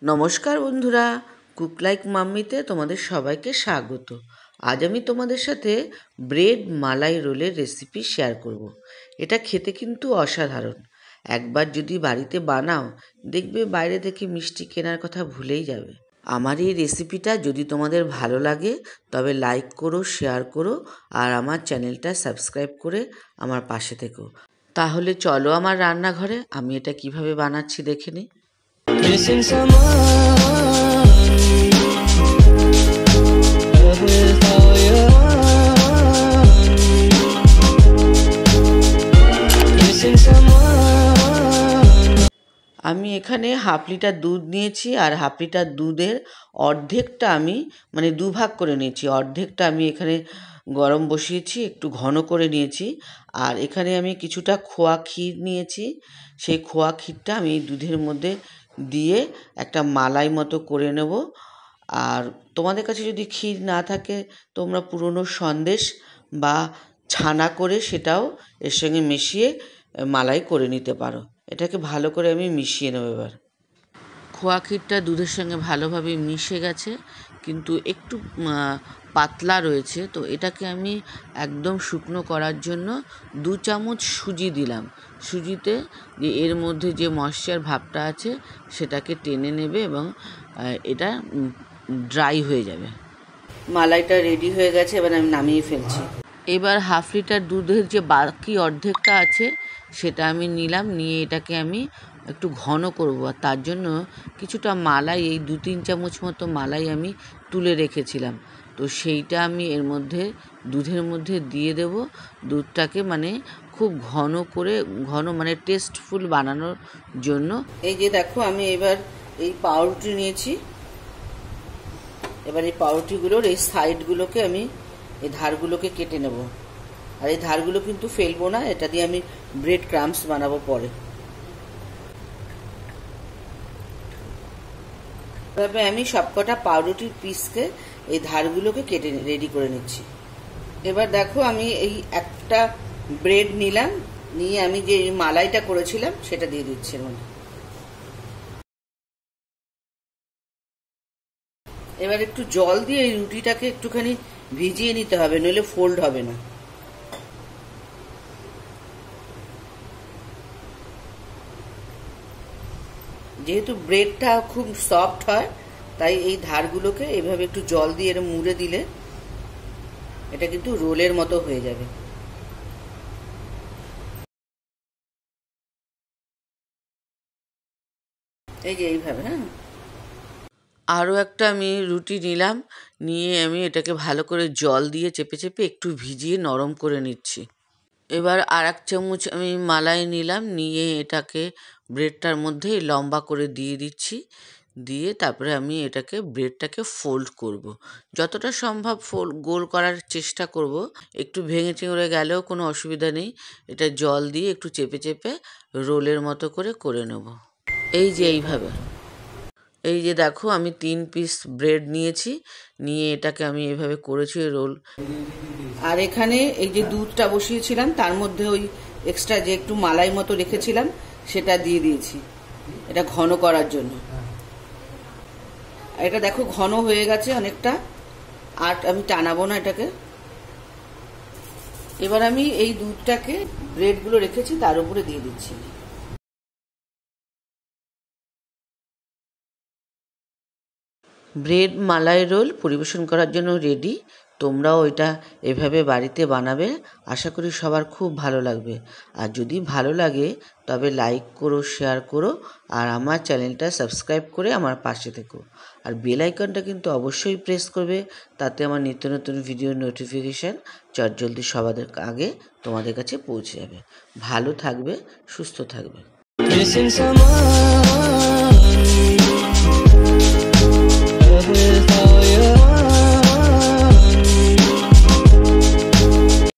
নমস্কার বন্ধুরা, cook like মাম্মিতে তোমাদের সবাইকে স্বাগত। আজ আমি তোমাদের সাথে ব্রেড মালাই রোলের রেসিপি শেয়ার করব। এটা খেতে কিন্তু অসাধারণ। একবার যদি বাড়িতে বানাও, দেখবে বাইরে থেকে মিষ্টি কেনার কথা ভুলেই যাবে। আমার এই রেসিপিটা যদি তোমাদের ভালো লাগে তবে লাইক করো, শেয়ার করো আর আমার চ্যানেলটা সাবস্ক্রাইব করে আমার পাশে থেকো। তাহলে চলো আমার রান্নাঘরে, আমি এটা কিভাবে বানাচ্ছি দেখে নিই। Missing someone without you. Missing someone. আমি এখানে হাফ লিটার দুধ নিয়েছি আর হাফ লিটার দুধের অর্ধেকটা আমি দুভাগ করে নিয়েছি। অর্ধেকটা আমি এখানে গরম বসিয়েছি, একটু ঘন করে নিয়েছি। আর এখানে আমি কিছুটা খোয়া ক্ষীর নিয়েছি। সেই খোয়া ক্ষীরটা আমি দুধের মধ্যে দিয়ে একটা মালাই মতো করে নেব। আর তোমাদের কাছে যদি ক্ষীর না থাকে তোমরা পুরনো সন্দেশ বা ছানা করে সেটাও এর সঙ্গে মিশিয়ে মালাই করে নিতে পারো। এটাকে ভালো করে আমি মিশিয়ে নেব। এবার খোয়া ক্ষীরটা দুধের সঙ্গে ভালোভাবে মিশে গেছে, কিন্তু একটু পাতলা রয়েছে। তো এটাকে আমি একদম শুকনো করার জন্য 2 চামচ সুজি দিলাম। সুজিতে যে এর মধ্যে যে ময়েশ্চার ভাবটা আছে সেটাকে টেনে নেবে এবং এটা ড্রাই হয়ে যাবে। মালাইটা রেডি হয়ে গেছে, এবার আমি নামিয়ে ফেলছি। এবার হাফ লিটার দুধের যে বাকি অর্ধেকটা আছে সেটা আমি নিলাম, নিয়ে এটাকে আমি একটু ঘন করব। আর তার জন্য কিছুটা মালাই, এই 2-3 চামচ মতো মালাই আমি তুলে রেখেছিলাম। তো সেইটা আমি এর মধ্যে দুধের মধ্যে দিয়ে দেব। দুধটাকে খুব ঘন করে, টেস্টফুল বানানোর জন্য। এই যে দেখো, আমি এবার এই পাউরুটি নিয়েছি। এবার এই পাউরুটিগুলোর এই সাইডগুলোকে আমি এই ধারগুলোকে কেটে নেব। আর এই ধারগুলো কিন্তু ফেলবো না, এটা দিয়ে আমি ব্রেড ক্রাম্পস বানাবো পরে। এভাবে আমি সবকটা পাউরুটির পিসকে এই ধারগুলোকে কেটে রেডি করে নিচ্ছি। এবার দেখো, আমি এই একটা ব্রেড নিলাম, নিয়ে আমি যে মালাইটা করেছিলাম সেটা দিয়ে দিচ্ছি এর মধ্যে। এবার একটু জল দিয়ে এই রুটিটাকে একটুখানি ভিজিয়ে নিতে হবে, নইলে ফোল্ড হবে না। যেহেতু ব্রেডটা খুব সফট হয়, তাই এই ধারগুলোকে এভাবে একটু জল দিয়ে এর মুড়ে দিলে এটা কিন্তু রোলের মতো হয়ে যাবে। এই যে এইভাবে। হ্যাঁ, আরও একটা আমি রুটি নিলাম, নিয়ে আমি এটাকে ভালো করে জল দিয়ে চেপে চেপে একটু ভিজিয়ে নরম করে নিচ্ছি। এবার আর 1 চামচ আমি মালাই নিলাম, নিয়ে এটাকে ব্রেডটার মধ্যে লম্বা করে দিয়ে দিচ্ছি। দিয়ে তারপরে আমি এটাকে ব্রেডটাকে ফোল্ড করব। যতটা সম্ভব গোল করার চেষ্টা করব। একটু ভেঙে চেঙে গেলেও কোনো অসুবিধা নেই। এটা জল দিয়ে একটু চেপে চেপে রোলের মতো করে নেব। এই যে এইভাবে। এই যে দেখো, আমি 3 পিস ব্রেড নিয়েছি, নিয়ে এটাকে আমি এইভাবে করেছি রোল। আর এখানে এই যে দুধটা বসিয়েছিলাম তার মধ্যে ওই এক্সট্রা যে একটু মালাই মতো রেখেছিলাম সেটা দিয়ে দিয়েছি, এটা ঘন করার জন্য। এটা দেখো ঘন হয়ে গেছে অনেকটা, আর আমি টানাবো না এটাকে। এবার আমি এই দুধটাকে ব্রেডগুলো রেখেছি তার উপরে দিয়ে দিচ্ছি। ব্রেড মালাই রোল পরিবেশন করার জন্য রেডি। তোমরাও এটা এভাবে বাড়িতে বানাবে, আশা করি সবার খুব ভালো লাগবে। আর যদি ভালো লাগে তবে লাইক করো, শেয়ার করো আর আমার চ্যানেলটা সাবস্ক্রাইব করে আমার পাশে থেকো। আর বেল আইকনটা কিন্তু অবশ্যই প্রেস করবে, তাতে আমার নিত্য নতুন ভিডিও নোটিফিকেশান চটজলদি সবার আগে তোমাদের কাছে পৌঁছে যাবে। ভালো থাকবে, সুস্থ থাকবে। Missing someone.